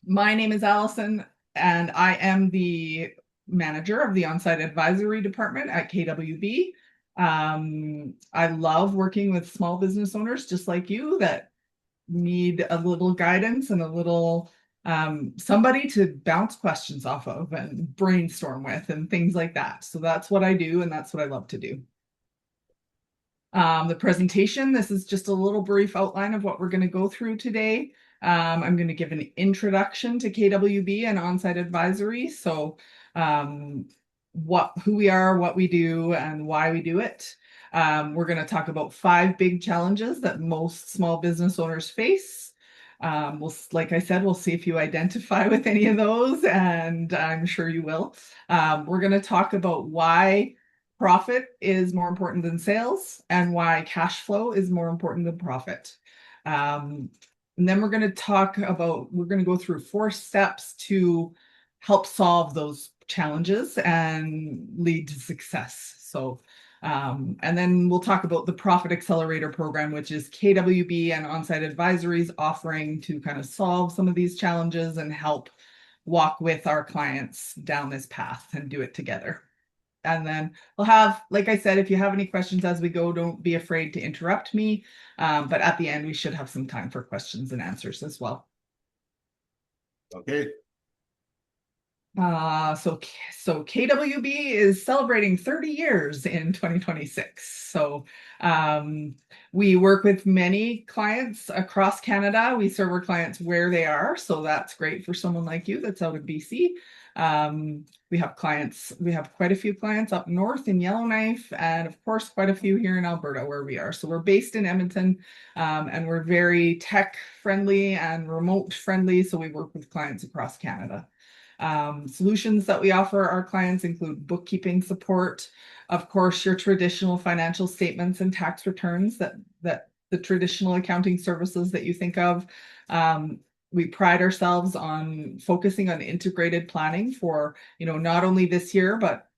My name is Allison, and I am the manager of the on-site advisory department at KWB. I love working with small business owners just like you that need a little guidance and a little somebody to bounce questions off of and brainstorm with and things like that. So that's what I do, and that's what I love to do. The presentation, this is just a little brief outline of what we're going to go through today. I'm going to give an introduction to KWB and on-site advisory. So who we are, what we do, and why we do it. We're going to talk about 5 big challenges that most small business owners face. Like I said, we'll see if you identify with any of those, and I'm sure you will. We're going to talk about why profit is more important than sales and why cash flow is more important than profit. And then we're going to go through 4 steps to help solve those challenges and lead to success. And then we'll talk about the Profit Accelerator Program, which is KWB and on-site advisories offering to kind of solve some of these challenges and help walk with our clients down this path and do it together. And then we'll have, like I said, if you have any questions as we go, don't be afraid to interrupt me. But at the end, we should have some time for questions and answers as well. Okay. So KWB is celebrating 30 years in 2026. So we work with many clients across Canada. We serve our clients where they are. So that's great for someone like you that's out of BC. We have quite a few clients up north in Yellowknife, and of course, quite a few here in Alberta where we are. So we're based in Edmonton, and we're very tech friendly and remote friendly. So we work with clients across Canada. Solutions that we offer our clients include bookkeeping support, of course, your traditional financial statements and tax returns that the traditional accounting services that you think of. We pride ourselves on focusing on integrated planning for, not only this year, but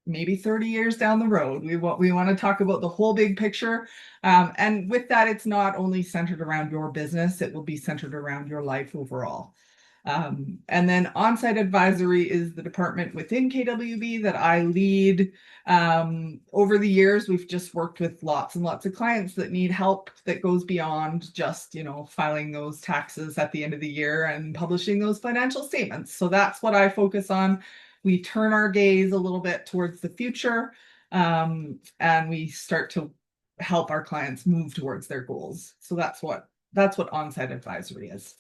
maybe 30 years down the road. We want to talk about the whole big picture. And with that, it's not only centered around your business, it will be centered around your life overall. And then on-site advisory is the department within KWB that I lead. Over the years, we've just worked with lots and lots of clients that need help that goes beyond just, filing those taxes at the end of the year and publishing those financial statements. So that's what I focus on. We turn our gaze a little bit towards the future, and we start to help our clients move towards their goals. So that's what on-site advisory is.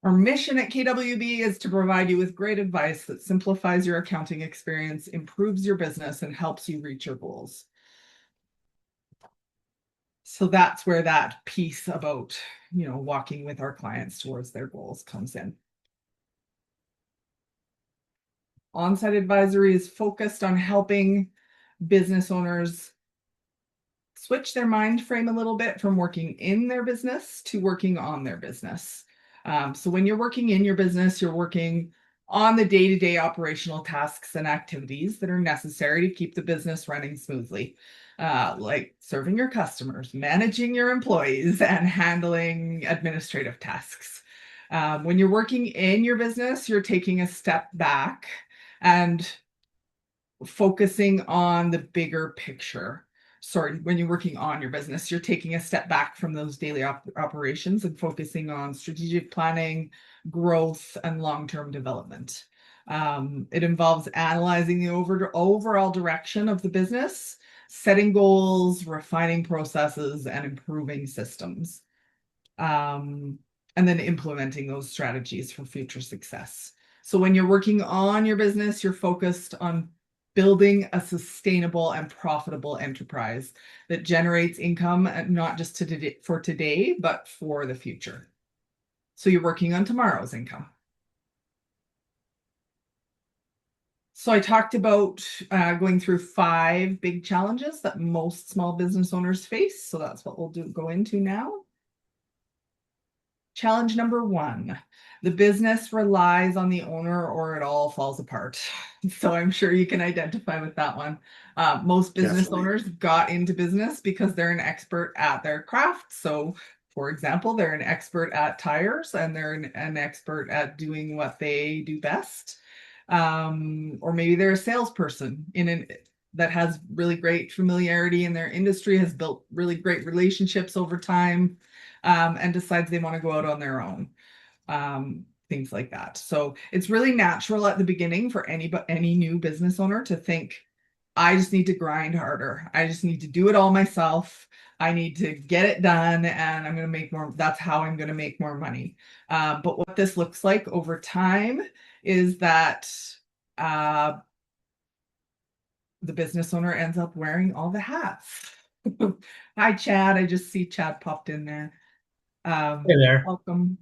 Our mission at KWB is to provide you with great advice that simplifies your accounting experience, improves your business, and helps you reach your goals. So that's where that piece about, walking with our clients towards their goals comes in. On-site advisory is focused on helping business owners switch their mind frame a little bit from working in their business to working on their business. So when you're working in your business, you're working on the day-to-day operational tasks and activities that are necessary to keep the business running smoothly, like serving your customers, managing your employees, and handling administrative tasks. When you're working in your business, you're taking a step back and focusing on the bigger picture. Sorry, when you're working on your business, you're taking a step back from those daily operations and focusing on strategic planning, growth, and long-term development. It involves analyzing the overall direction of the business, setting goals, refining processes, and improving systems. And then implementing those strategies for future success. So when you're working on your business, you're focused on building a sustainable and profitable enterprise that generates income, not just for today, but for the future. So you're working on tomorrow's income. So I talked about going through 5 big challenges that most small business owners face. So that's what we'll go into now. Challenge number 1, the business relies on the owner or it all falls apart. So I'm sure you can identify with that one. Most business Definitely. owners got into business because they're an expert at their craft. So For example, they're an expert at tires and they're an expert at doing what they do best. Or maybe they're a salesperson that has really great familiarity in their industry, has built really great relationships over time, and decides they want to go out on their own. Things like that. So it's really natural at the beginning for any new business owner to think, I just need to grind harder. I just need to do it all myself. I need to get it done and I'm going to make more. That's how I'm going to make more money. But what this looks like over time is that uh, the business owner ends up wearing all the hats. Hi, Chad. I just see Chad popped in there. Hey there. Welcome.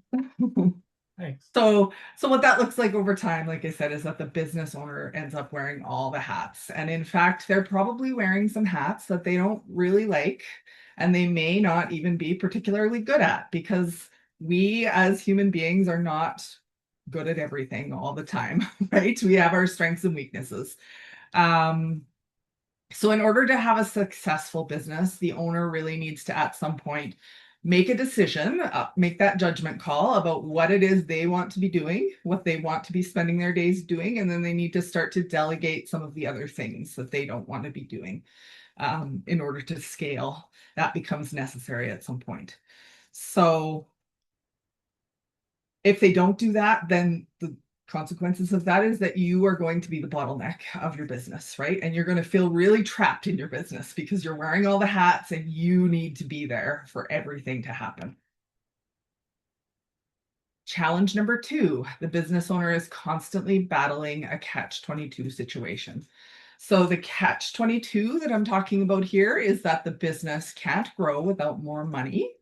Thanks. So what that looks like over time, like I said, is that the business owner ends up wearing all the hats. And in fact, they're probably wearing some hats that they don't really like, and they may not even be particularly good at because we as human beings are not good at everything all the time, right? We have our strengths and weaknesses. Um, so, in order to have a successful business, the owner really needs to, at some point, make a decision, make that judgment call about what it is they want to be doing, what they want to be spending their days doing, and then they need to start to delegate some of the other things that they don't want to be doing in order to scale. That becomes necessary at some point. So, if they don't do that, then the consequences of that is that you are going to be the bottleneck of your business, right? And you're going to feel really trapped in your business because you're wearing all the hats and you need to be there for everything to happen. Challenge number 2, the business owner is constantly battling a catch-22 situation. So the catch-22 that I'm talking about here is that the business can't grow without more money.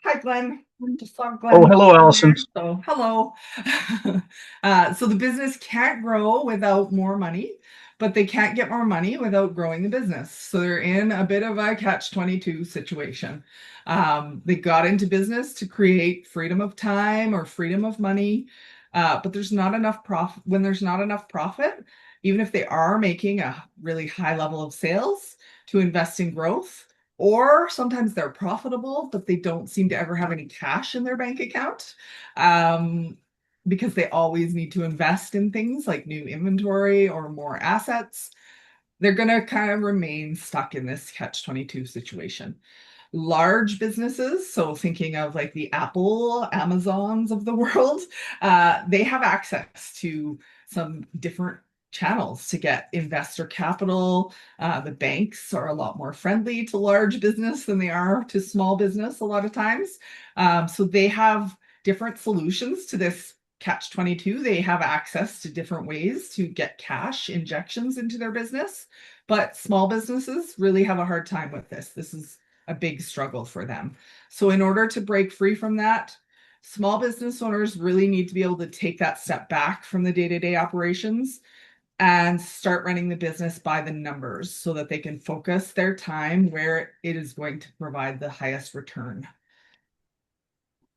Hi, Glenn. I just saw Oh, Glenn hello, in Allison. there. So, hello. So the business can't grow without more money, but they can't get more money without growing the business. So they're in a bit of a catch-22 situation. They got into business to create freedom of time or freedom of money, but there's not enough profit. When there's not enough profit, even if they are making a really high level of sales to invest in growth, or sometimes they're profitable, but they don't seem to ever have any cash in their bank account because they always need to invest in things like new inventory or more assets. They're going to kind of remain stuck in this catch-22 situation. Large businesses, so thinking of like the Apple, Amazons of the world, they have access to some different channels to get investor capital. The banks are a lot more friendly to large business than they are to small business a lot of times. So they have different solutions to this catch-22. They have access to different ways to get cash injections into their business, but small businesses really have a hard time with this. This is a big struggle for them. So, in order to break free from that, small business owners really need to be able to take that step back from the day to day operations and start running the business by the numbers so that they can focus their time where it is going to provide the highest return.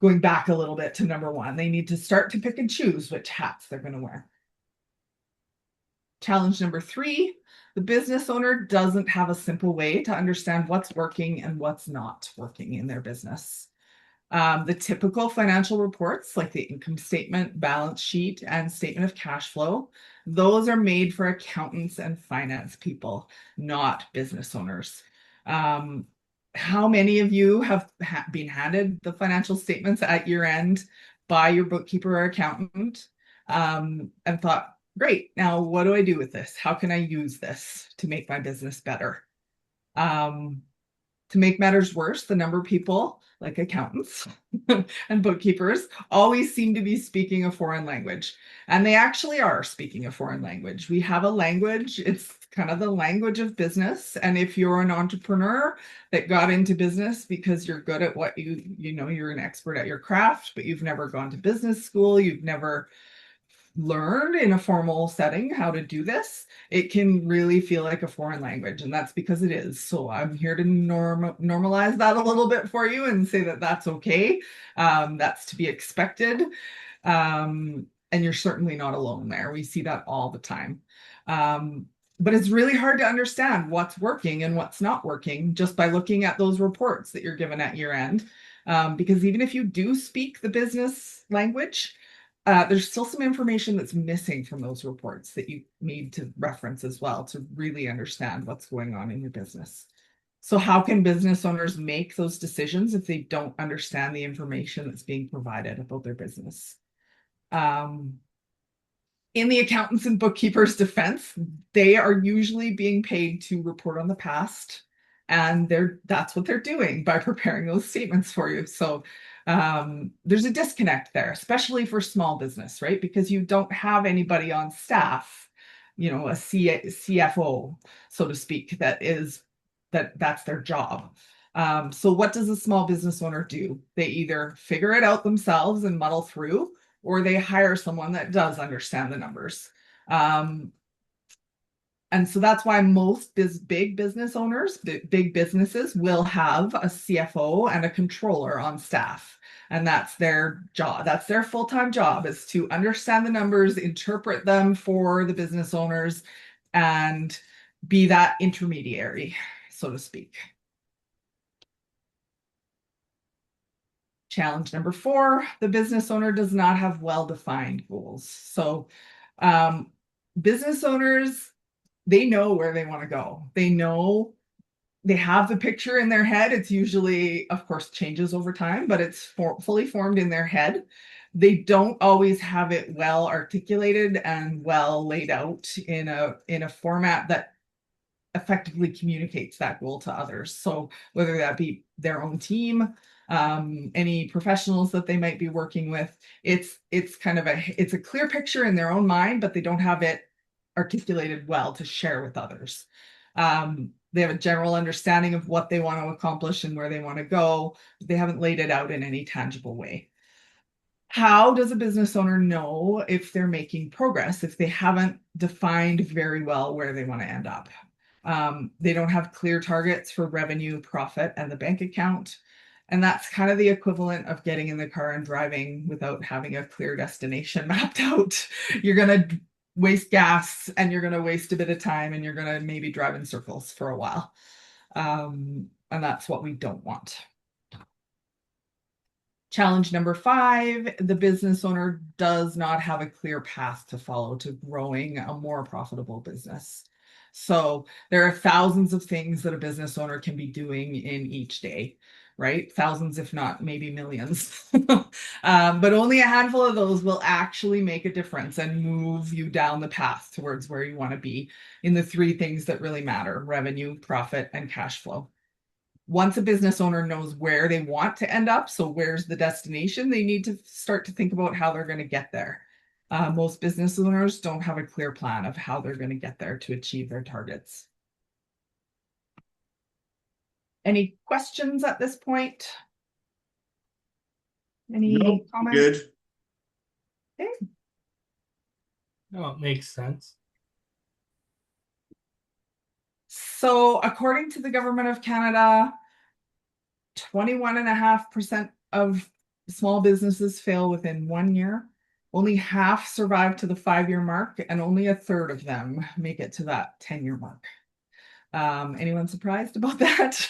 Going back a little bit to number 1, they need to start to pick and choose which hats they're going to wear. Challenge number 3, the business owner doesn't have a simple way to understand what's working and what's not working in their business. The typical financial reports, like the income statement, balance sheet, and statement of cash flow, those are made for accountants and finance people, not business owners. How many of you have been handed the financial statements at year end by your bookkeeper or accountant and thought, great, now what do I do with this? How can I use this to make my business better? To make matters worse, the number of people, like accountants and bookkeepers, always seem to be speaking a foreign language. And they actually are speaking a foreign language. We have a language, it's kind of the language of business. And if you're an entrepreneur that got into business because you're good at what you're an expert at your craft, but you've never gone to business school, you've never learned in a formal setting how to do this, it can really feel like a foreign language, and that's because it is. So I'm here to normalize that a little bit for you and say that that's okay. That's to be expected. And you're certainly not alone there. We see that all the time. But it's really hard to understand what's working and what's not working just by looking at those reports that you're given at year end. Because even if you do speak the business language, there's still some information that's missing from those reports that you need to reference as well to really understand what's going on in your business. So how can business owners make those decisions if they don't understand the information that's being provided about their business? In the accountants and bookkeepers' defense, they are usually being paid to report on the past, and that's what they're doing by preparing those statements for you. So there's a disconnect there, especially for small business, right? Because you don't have anybody on staff, a CFO, so to speak, that's their job. So what does a small business owner do? They either figure it out themselves and muddle through, or they hire someone that does understand the numbers. And so that's why most big business owners, big businesses will have a CFO and a controller on staff. And that's their job. That's their full-time job, is to understand the numbers, interpret them for the business owners, and be that intermediary, so to speak. Challenge number 4, the business owner does not have well-defined goals. So business owners, they know where they want to go. They know they have the picture in their head. It's usually, of course, changes over time, but it's fully formed in their head. They don't always have it well articulated and well laid out in a format that effectively communicates that goal to others. So whether that be their own team, any professionals that they might be working with, it's kind of it's a clear picture in their own mind, but they don't have it articulated well to share with others. They have a general understanding of what they want to accomplish and where they want to go, but they haven't laid it out in any tangible way. How does a business owner know if they're making progress if they haven't defined very well where they want to end up? They don't have clear targets for revenue, profit, and the bank account. And that's kind of the equivalent of getting in the car and driving without having a clear destination mapped out. You're going to waste gas, and you're going to waste a bit of time, and you're going to maybe drive in circles for a while. And that's what we don't want. Challenge number 5, the business owner does not have a clear path to follow to growing a more profitable business. So there are thousands of things that a business owner can be doing in each day, right? Thousands, if not maybe millions. But only a handful of those will actually make a difference and move you down the path towards where you want to be in the 3 things that really matter: revenue, profit, and cash flow. Once a business owner knows where they want to end up, so where's the destination, they need to start to think about how they're going to get there. Most business owners don't have a clear plan of how they're going to get there to achieve their targets. Any questions at this point? Any comments? Good. Okay. No, it makes sense. So according to the Government of Canada, 21.5% of small businesses fail within 1 year. Only half survive to the 5-year mark, and only a third of them make it to that 10-year mark. Anyone surprised about that?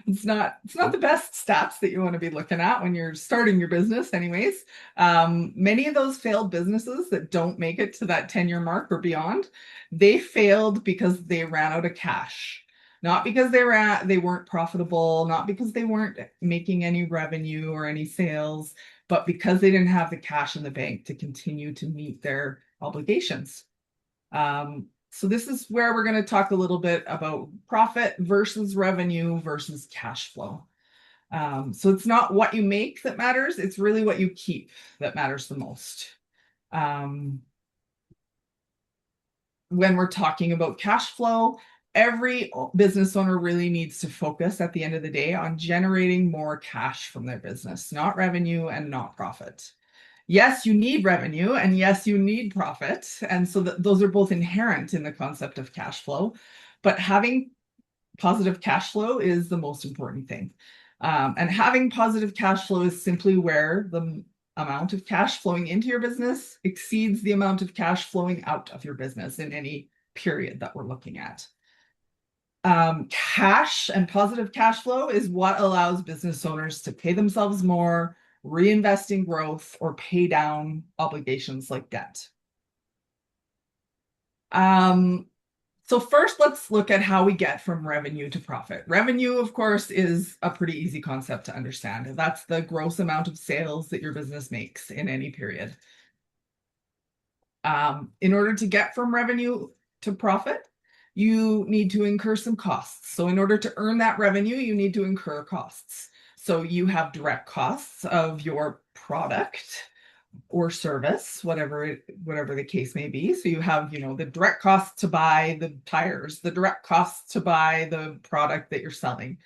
It's not the best stats that you want to be looking at when you're starting your business anyways. Many of those failed businesses that don't make it to that 10-year mark or beyond, they failed because they ran out of cash. Not because they weren't profitable, not because they weren't making any revenue or any sales, but because they didn't have the cash in the bank to continue to meet their obligations. So this is where we're going to talk a little bit about profit versus revenue versus cash flow. So it's not what you make that matters, it's really what you keep that matters the most. When we're talking about cash flow, every business owner really needs to focus at the end of the day on generating more cash from their business, not revenue and not profit. Yes, you need revenue, and yes, you need profit. And so those are both inherent in the concept of cash flow. But having positive cash flow is the most important thing. And having positive cash flow is simply where the amount of cash flowing into your business exceeds the amount of cash flowing out of your business in any period that we're looking at. Cash and positive cash flow is what allows business owners to pay themselves more, reinvest in growth, or pay down obligations like debt. So first, let's look at how we get from revenue to profit. Revenue, of course, is a pretty easy concept to understand. That's the gross amount of sales that your business makes in any period. In order to get from revenue to profit, you need to incur some costs. So in order to earn that revenue, you need to incur costs. So you have direct costs of your product or service, whatever the case may be. So you have, the direct costs to buy the tires, the direct costs to buy the product that you're selling.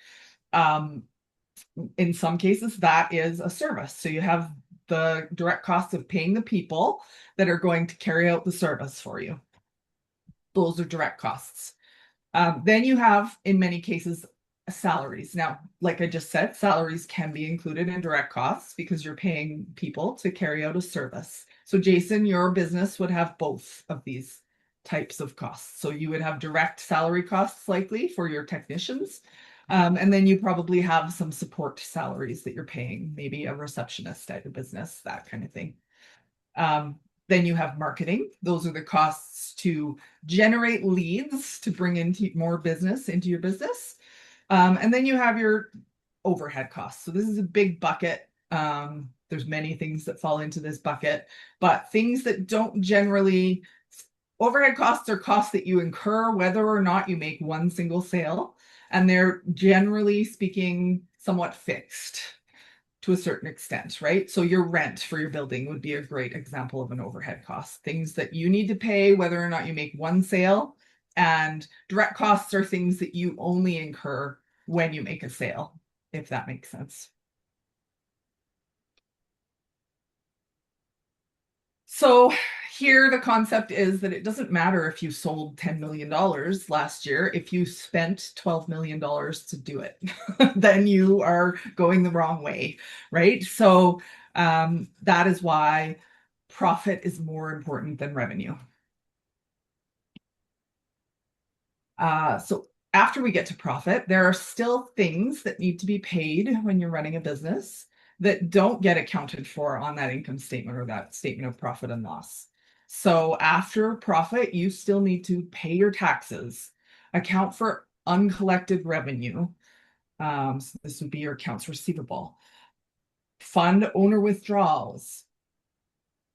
In some cases, that is a service. So you have the direct costs of paying the people that are going to carry out the service for you. Those are direct costs. Then you have, in many cases, salaries. Now, like I just said, salaries can be included in direct costs because you're paying people to carry out a service. So Jason, your business would have both of these types of costs. So you would have direct salary costs likely for your technicians. And then you probably have some support salaries that you're paying, maybe a receptionist at your business, that kind of thing. Then you have marketing. Those are the costs to generate leads to bring into more business into your business. And then you have your overhead costs. So this is a big bucket. There's many things that fall into this bucket, but things that don't generally, overhead costs are costs that you incur whether or not you make one single sale. And they're generally speaking somewhat fixed to a certain extent, right? So your rent for your building would be a great example of an overhead cost. Things that you need to pay whether or not you make one sale, and direct costs are things that you only incur when you make a sale, if that makes sense. So here the concept is that it doesn't matter if you sold $10 million last year. If you spent $12 million to do it, then you are going the wrong way, right? So that is why profit is more important than revenue. So after we get to profit, there are still things that need to be paid when you're running a business that don't get accounted for on that income statement or that statement of profit and loss. So after profit, you still need to pay your taxes, account for uncollected revenue. So this would be your accounts receivable, fund owner withdrawals,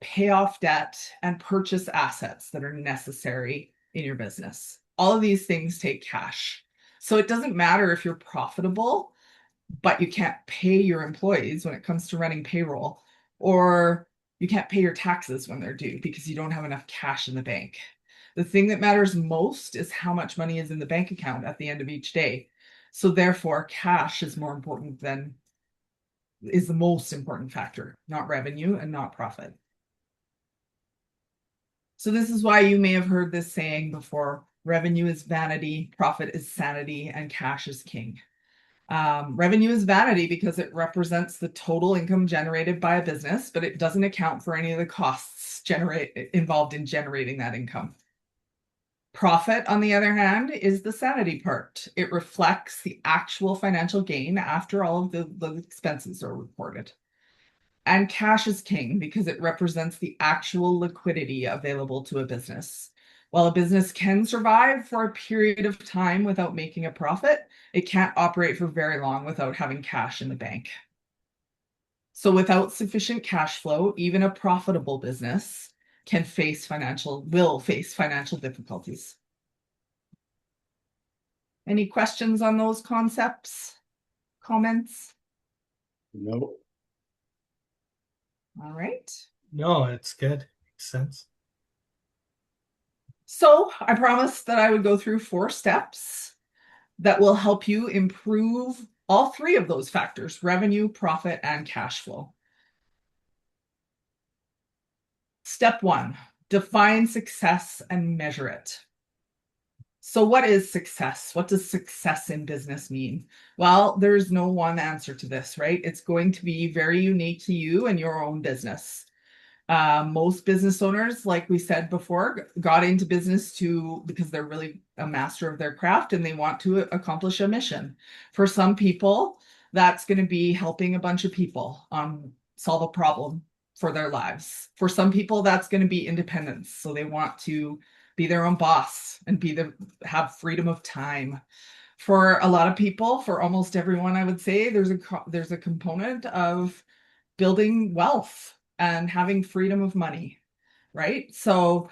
pay off debt, and purchase assets that are necessary in your business. All of these things take cash. So it doesn't matter if you're profitable, but you can't pay your employees when it comes to running payroll, or you can't pay your taxes when they're due because you don't have enough cash in the bank. The thing that matters most is how much money is in the bank account at the end of each day. So therefore, cash is the most important factor, not revenue and not profit. So this is why you may have heard this saying before: revenue is vanity, profit is sanity, and cash is king. Revenue is vanity because it represents the total income generated by a business, but it doesn't account for any of the costs involved in generating that income. Profit, on the other hand, is the sanity part. It reflects the actual financial gain after all of the expenses are reported. And cash is king because it represents the actual liquidity available to a business. While a business can survive for a period of time without making a profit, it can't operate for very long without having cash in the bank. So without sufficient cash flow, even a profitable business will face financial difficulties. Any questions on those concepts? Comments? No. All right. No, it's good. Makes sense. So I promised that I would go through 4 steps that will help you improve all 3 of those factors: revenue, profit, and cash flow. Step 1, define success and measure it. So what is success? What does success in business mean? Well, there's no one answer to this, right? It's going to be very unique to you and your own business. Most business owners, like we said before, got into business because they're really a master of their craft and they want to accomplish a mission. For some people, that's going to be helping a bunch of people solve a problem for their lives. For some people, that's going to be independence. So they want to be their own boss and have freedom of time. For a lot of people, for almost everyone, I would say there's a component of building wealth and having freedom of money, right? So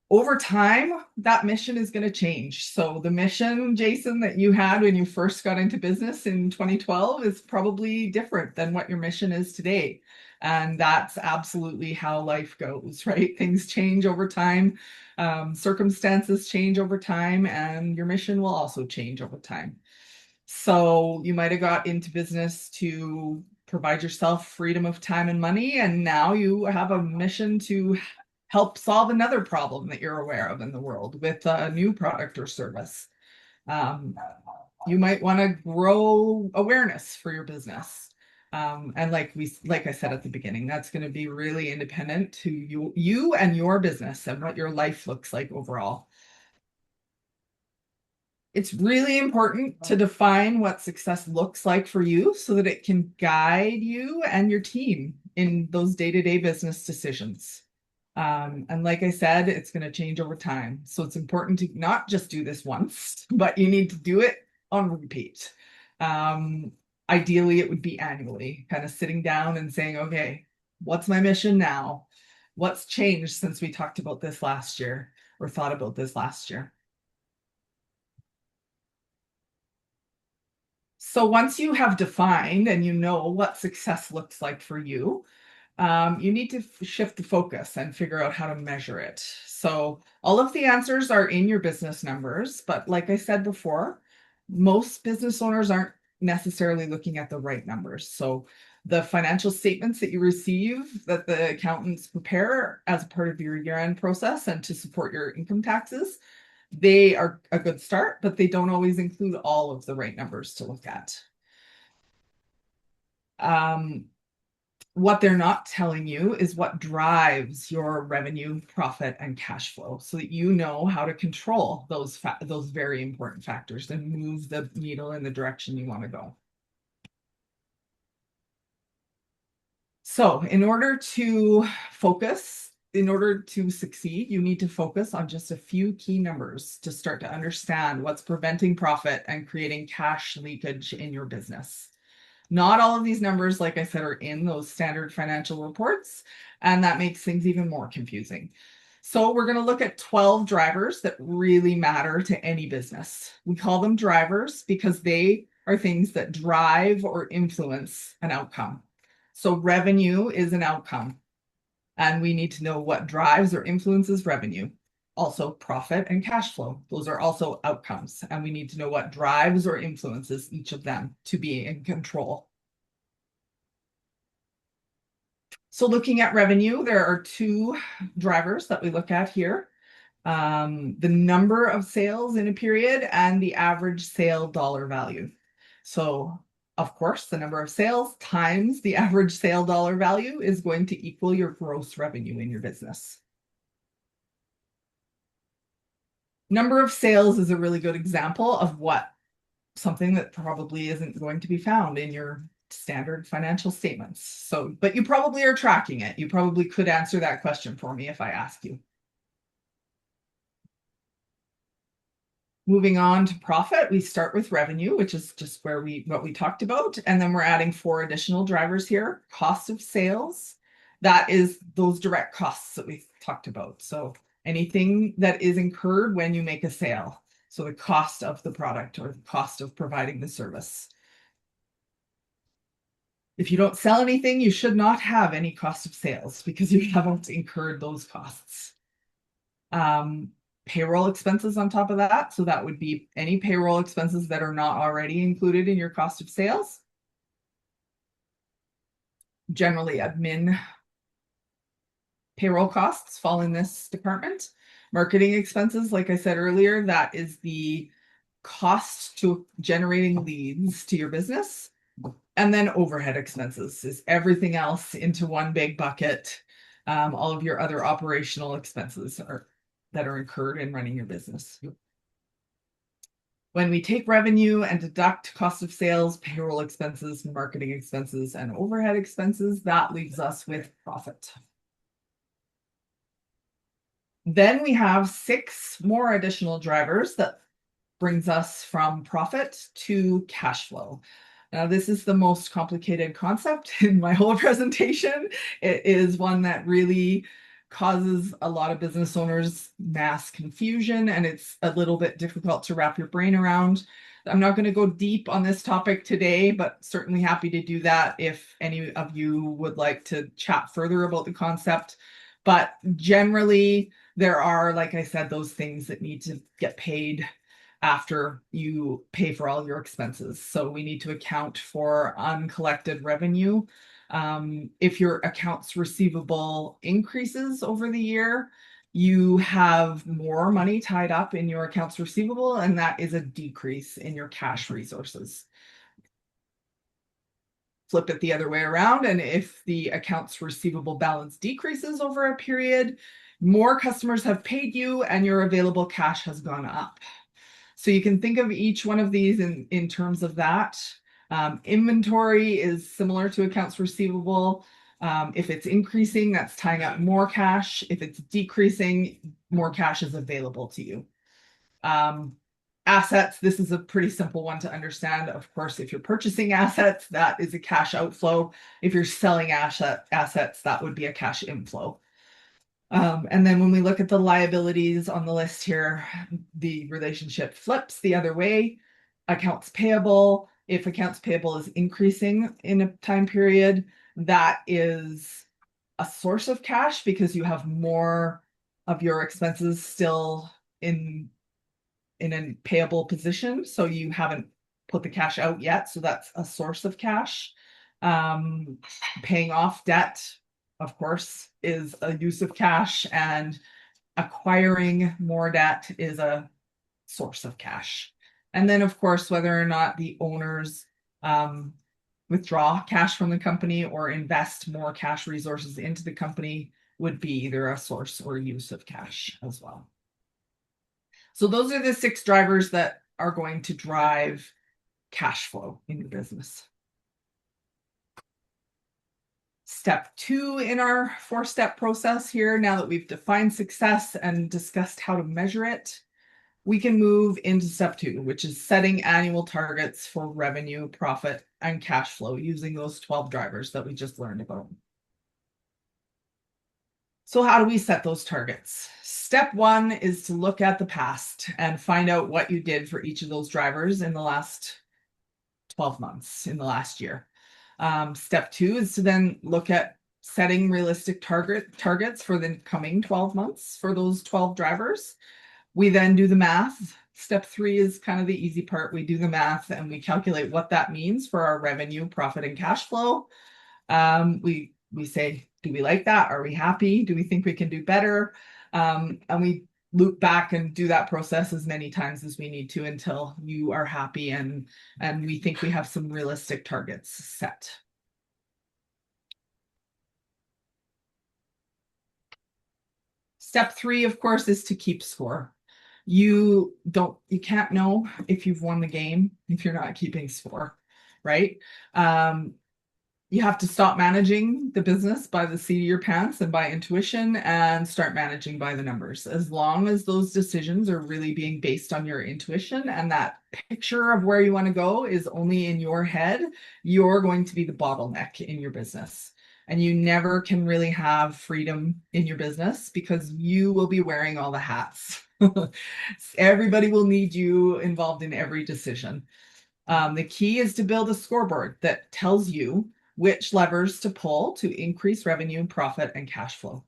over time, that mission is going to change. So the mission, Jason, that you had when you first got into business in 2012 is probably different than what your mission is today. And that's absolutely how life goes, right? Things change over time, circumstances change over time, and your mission will also change over time. So you might have got into business to provide yourself freedom of time and money, and now you have a mission to help solve another problem that you're aware of in the world with a new product or service. Um, you might want to grow awareness for your business. And like I said at the beginning, that's going to be really independent to you and your business and what your life looks like overall. It's really important to define what success looks like for you so that it can guide you and your team in those day-to-day business decisions. And like I said, it's going to change over time. So it's important to not just do this once, but you need to do it on repeat. Um, Ideally, it would be annually, kind of sitting down and saying, okay, what's my mission now? What's changed since we talked about this last year or thought about this last year? So once you have defined and you know what success looks like for you, you need to shift the focus and figure out how to measure it. So all of the answers are in your business numbers, but like I said before, most business owners aren't necessarily looking at the right numbers. So the financial statements that you receive that the accountants prepare as part of your year-end process and to support your income taxes, they are a good start, but they don't always include all of the right numbers to look at. Um, what they're not telling you is what drives your revenue, profit, and cash flow so that you know how to control those very important factors and move the needle in the direction you want to go. So in order to succeed, you need to focus on just a few key numbers to start to understand what's preventing profit and creating cash leakage in your business. Not all of these numbers, like I said, are in those standard financial reports, and that makes things even more confusing. So we're going to look at 12 drivers that really matter to any business. We call them drivers because they are things that drive or influence an outcome. So revenue is an outcome, and we need to know what drives or influences revenue. Also, profit and cash flow. Those are also outcomes, and we need to know what drives or influences each of them to be in control. So looking at revenue, there are two drivers that we look at here. The number of sales in a period and the average sale dollar value. So of course, the number of sales times the average sale dollar value is going to equal your gross revenue in your business. Number of sales is a really good example of something that probably isn't going to be found in your standard financial statements. So, but you probably are tracking it. You probably could answer that question for me if I ask you. Moving on to profit, we start with revenue, which is just what we talked about, and then we're adding 4 additional drivers here. Cost of sales, that is those direct costs that we talked about. So anything that is incurred when you make a sale. So the cost of the product or the cost of providing the service. If you don't sell anything, you should not have any cost of sales because you haven't incurred those costs. Payroll expenses on top of that. So that would be any payroll expenses that are not already included in your cost of sales. Generally, admin payroll costs fall in this department. Marketing expenses, like I said earlier, that is the cost to generating leads to your business. And then overhead expenses is everything else into one big bucket. all of your other operational expenses that are incurred in running your business. When we take revenue and deduct cost of sales, payroll expenses, marketing expenses, and overhead expenses, that leaves us with profit. Then we have 6 more additional drivers that brings us from profit to cash flow. Now, this is the most complicated concept in my whole presentation. It is one that really causes a lot of business owners mass confusion, and it's a little bit difficult to wrap your brain around. I'm not going to go deep on this topic today, but certainly happy to do that if any of you would like to chat further about the concept. But generally, there are, like I said, those things that need to get paid after you pay for all your expenses. So we need to account for uncollected revenue. If your accounts receivable increases over the year, you have more money tied up in your accounts receivable, and that is a decrease in your cash resources. Flip it the other way around, and if the accounts receivable balance decreases over a period, more customers have paid you and your available cash has gone up. So you can think of each one of these in terms of that. Inventory is similar to accounts receivable. If it's increasing, that's tying up more cash. If it's decreasing, more cash is available to you. Assets, this is a pretty simple one to understand. Of course, if you're purchasing assets, that is a cash outflow. If you're selling assets, that would be a cash inflow. And then when we look at the liabilities on the list here, the relationship flips the other way. Accounts payable, if accounts payable is increasing in a time period, that is a source of cash because you have more of your expenses still in a payable position. So you haven't put the cash out yet. So that's a source of cash. Paying off debt, of course, is a use of cash, and acquiring more debt is a source of cash. And then, of course, whether or not the owners withdraw cash from the company or invest more cash resources into the company would be either a source or use of cash as well. So those are the 6 drivers that are going to drive cash flow in your business. Step 2 in our 4-step process here, now that we've defined success and discussed how to measure it, we can move into step 2, which is setting annual targets for revenue, profit, and cash flow using those 12 drivers that we just learned about. So how do we set those targets? Step 1 is to look at the past and find out what you did for each of those drivers in the last 12 months, in the last year. Step 2 is to then look at setting realistic targets for the coming 12 months for those 12 drivers. We then do the math. Step 3 is kind of the easy part. We do the math and we calculate what that means for our revenue, profit, and cash flow. We say, do we like that? Are we happy? Do we think we can do better? And we loop back and do that process as many times as we need to until you are happy and we think we have some realistic targets set. Step 3, of course, is to keep score. You can't know if you've won the game if you're not keeping score, right? You have to stop managing the business by the seat of your pants and by intuition and start managing by the numbers. As long as those decisions are really being based on your intuition and that picture of where you want to go is only in your head, you're going to be the bottleneck in your business. And you never can really have freedom in your business because you will be wearing all the hats. Everybody will need you involved in every decision. The key is to build a scoreboard that tells you which levers to pull to increase revenue, profit, and cash flow.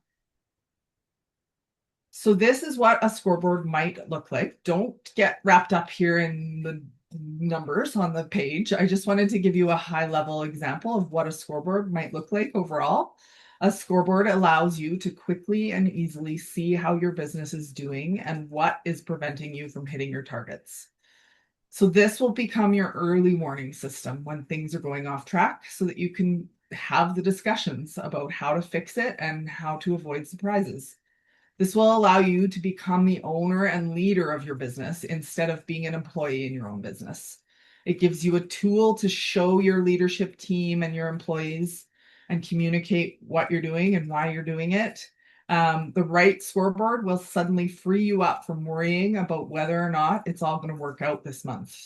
So this is what a scoreboard might look like. Don't get wrapped up here in the numbers on the page. I just wanted to give you a high-level example of what a scoreboard might look like overall. A scoreboard allows you to quickly and easily see how your business is doing and what is preventing you from hitting your targets. So this will become your early warning system when things are going off track so that you can have the discussions about how to fix it and how to avoid surprises. This will allow you to become the owner and leader of your business instead of being an employee in your own business. It gives you a tool to show your leadership team and your employees and communicate what you're doing and why you're doing it. The right scoreboard will suddenly free you up from worrying about whether or not it's all going to work out this month.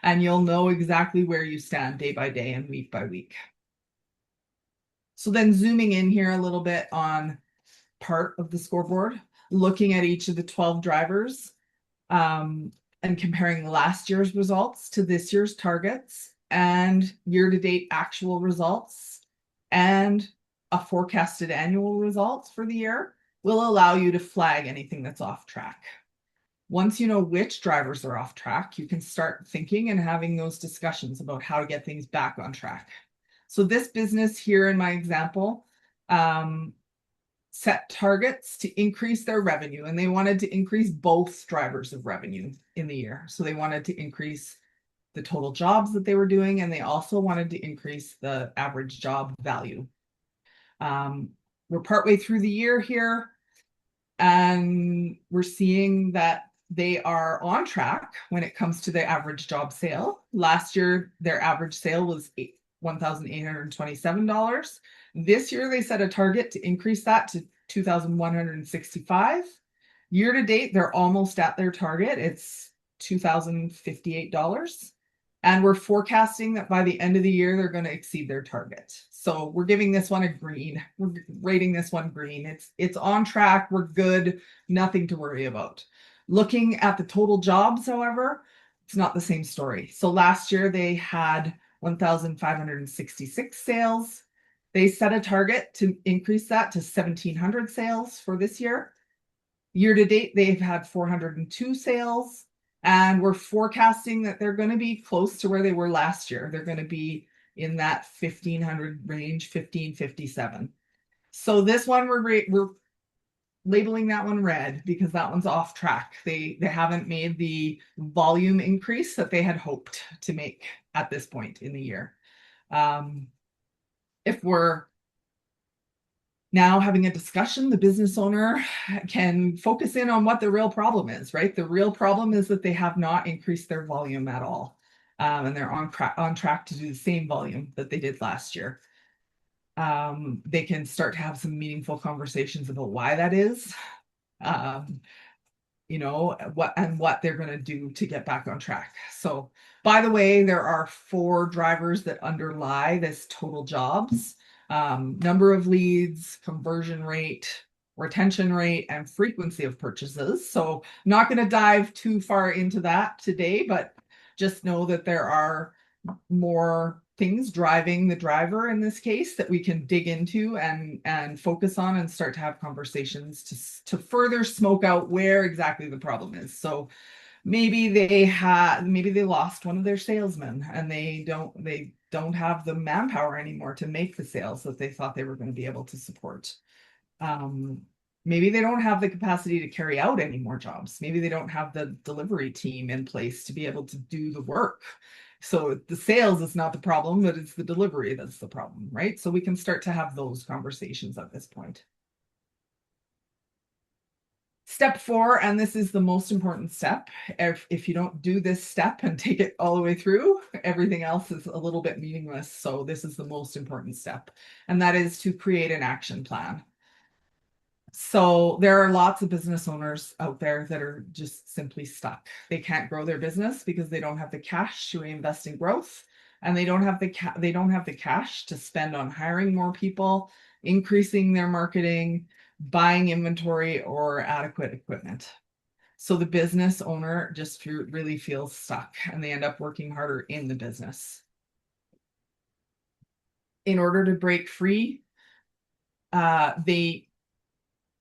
And you'll know exactly where you stand day by day and week by week. So then zooming in here a little bit on part of the scoreboard, looking at each of the 12 drivers and comparing last year's results to this year's targets and year-to-date actual results and a forecasted annual results for the year will allow you to flag anything that's off track. Once you know which drivers are off track, you can start thinking and having those discussions about how to get things back on track. So this business here in my example set targets to increase their revenue, and they wanted to increase both drivers of revenue in the year. So they wanted to increase the total jobs that they were doing, and they also wanted to increase the average job value. We're partway through the year here, and we're seeing that they are on track when it comes to the average job sale. Last year, their average sale was $1,827. This year, they set a target to increase that to $2,165. Year to date, they're almost at their target. It's $2,058. And we're forecasting that by the end of the year, they're going to exceed their target. So we're giving this one a green. We're rating this one green. It's on track. We're good. Nothing to worry about. Looking at the total jobs, however, it's not the same story. So last year they had 1,566 sales. They set a target to increase that to 1,700 sales for this year. Year to date, they've had 402 sales, and we're forecasting that they're going to be close to where they were last year. They're going to be in that 1,500 range, 1,557. So this one, we're labeling that one red because that one's off track. They haven't made the volume increase that they had hoped to make at this point in the year. If we're now having a discussion, the business owner can focus in on what the real problem is, right? The real problem is that they have not increased their volume at all. And they're on track to do the same volume that they did last year. They can start to have some meaningful conversations about why that is. You know, what they're going to do to get back on track. So, by the way, there are 4 drivers that underlie this total jobs: number of leads, conversion rate, retention rate, and frequency of purchases. So, not going to dive too far into that today, but just know that there are more things driving the driver in this case that we can dig into and focus on and start to have conversations to further smoke out where exactly the problem is. So maybe they lost one of their salesmen and they don't have the manpower anymore to make the sales that they thought they were going to be able to support. Maybe they don't have the capacity to carry out any more jobs. Maybe they don't have the delivery team in place to be able to do the work. So the sales is not the problem, but it's the delivery that's the problem, right? So we can start to have those conversations at this point. Step 4, and this is the most important step. If you don't do this step and take it all the way through, everything else is a little bit meaningless. So this is the most important step, and that is to create an action plan. So there are lots of business owners out there that are just simply stuck. They can't grow their business because they don't have the cash to invest in growth, and they don't have the cash to spend on hiring more people, increasing their marketing, buying inventory, or adequate equipment. So the business owner just really feels stuck, and they end up working harder in the business. In order to break free,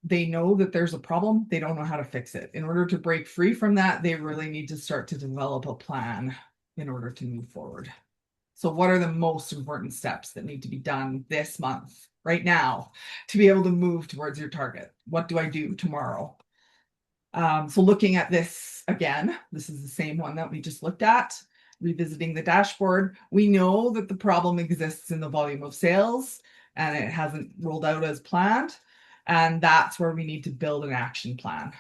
they know that there's a problem. They don't know how to fix it. In order to break free from that, they really need to start to develop a plan in order to move forward. So what are the most important steps that need to be done this month, right now, to be able to move towards your target? What do I do tomorrow? So looking at this again, this is the same one that we just looked at. revisiting the dashboard. We know that the problem exists in the volume of sales and it hasn't rolled out as planned. And that's where we need to build an action plan.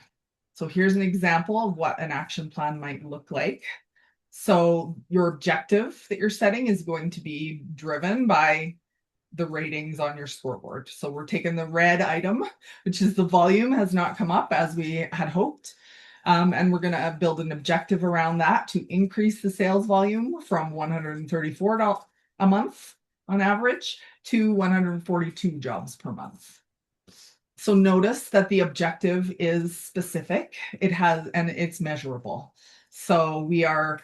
So here's an example of what an action plan might look like. So your objective that you're setting is going to be driven by the ratings on your scoreboard. So we're taking the red item, which is the volume has not come up as we had hoped. And we're going to build an objective around that to increase the sales volume from $134 a month on average to 142 jobs per month. So notice that the objective is specific. And it's measurable. So we are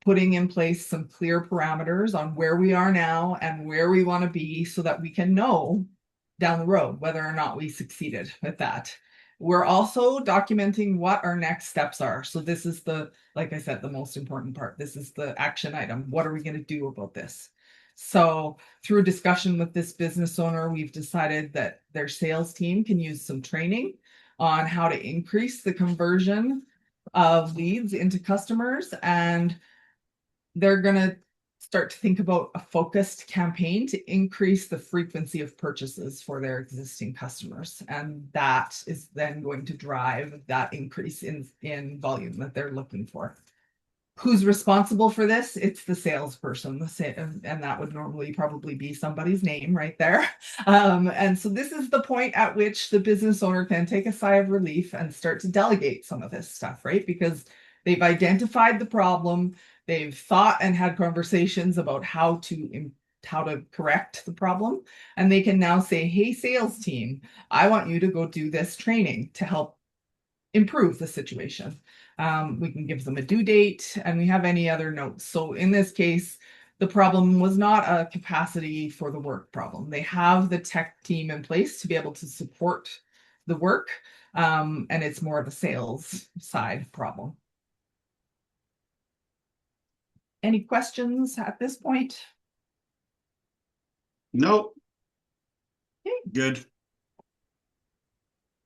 putting in place some clear parameters on where we are now and where we want to be so that we can know down the road whether or not we succeeded with that. We're also documenting what our next steps are. So this is like I said, the most important part. This is the action item. What are we going to do about this? So through discussion with this business owner, we've decided that their sales team can use some training on how to increase the conversion of leads into customers, and they're going to start to think about a focused campaign to increase the frequency of purchases for their existing customers. And that is then going to drive that increase in volume that they're looking for. Who's responsible for this? It's the salesperson, and that would normally probably be somebody's name right there. And so this is the point at which the business owner can take a sigh of relief and start to delegate some of this stuff, right? Because they've identified the problem, they've thought and had conversations about how to correct the problem, and they can now say, hey, sales team, I want you to go do this training to help improve the situation. We can give them a due date, and we have any other notes. So in this case, the problem was not a capacity for the work problem. They have the tech team in place to be able to support the work, and it's more of a sales side problem. Any questions at this point? Nope. Okay. Good.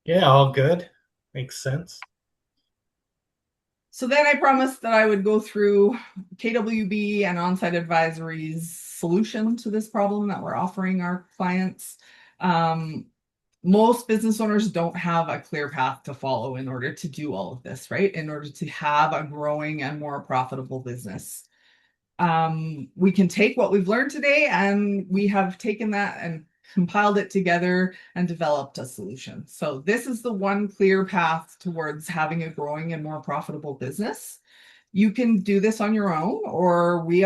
Yeah, all good. Makes sense. So then I promised that I would go through KWB and On-Site Advisory's solution to this problem that we're offering our clients. Most business owners don't have a clear path to follow in order to do all of this, right? In order to have a growing and more profitable business. We can take what we've learned today, and we have taken that and compiled it together and developed a solution. So this is the one clear path towards having a growing and more profitable business. You can do this on your own, or we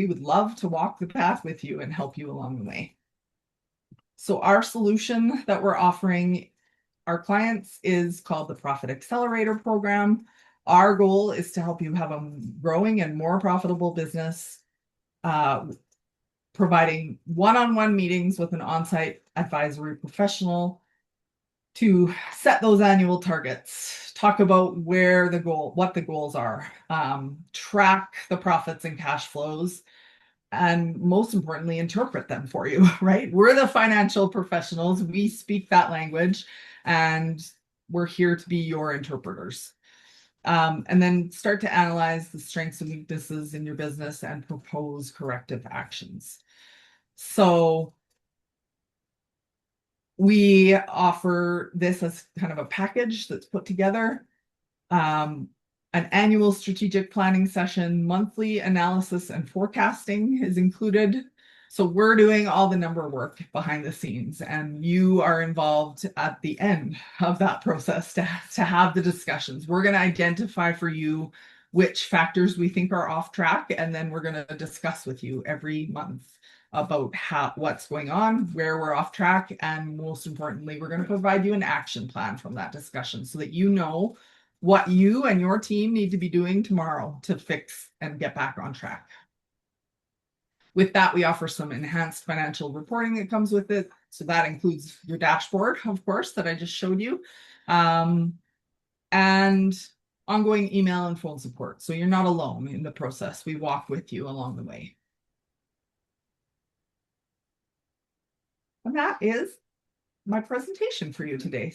would love to walk the path with you and help you along the way. So our solution that we're offering our clients is called the Profit Accelerator Program. Our goal is to help you have a growing and more profitable business, providing one-on-one meetings with an on-site advisory professional to set those annual targets, talk about what the goals are, track the profits and cash flows, and most importantly, interpret them for you, right? We're the financial professionals. We speak that language, and we're here to be your interpreters. And then start to analyze the strengths and weaknesses in your business and propose corrective actions. So we offer this as kind of a package that's put together. An annual strategic planning session, monthly analysis and forecasting is included. So we're doing all the number work behind the scenes, and you are involved at the end of that process to have the discussions. We're going to identify for you which factors we think are off track, and then we're going to discuss with you every month about what's going on, where we're off track, and most importantly, we're going to provide you an action plan from that discussion so that you know what you and your team need to be doing tomorrow to fix and get back on track. With that, we offer some enhanced financial reporting that comes with it. So that includes your dashboard, of course, that I just showed you, and ongoing email and phone support. So you're not alone in the process. We walk with you along the way. And that is my presentation for you today.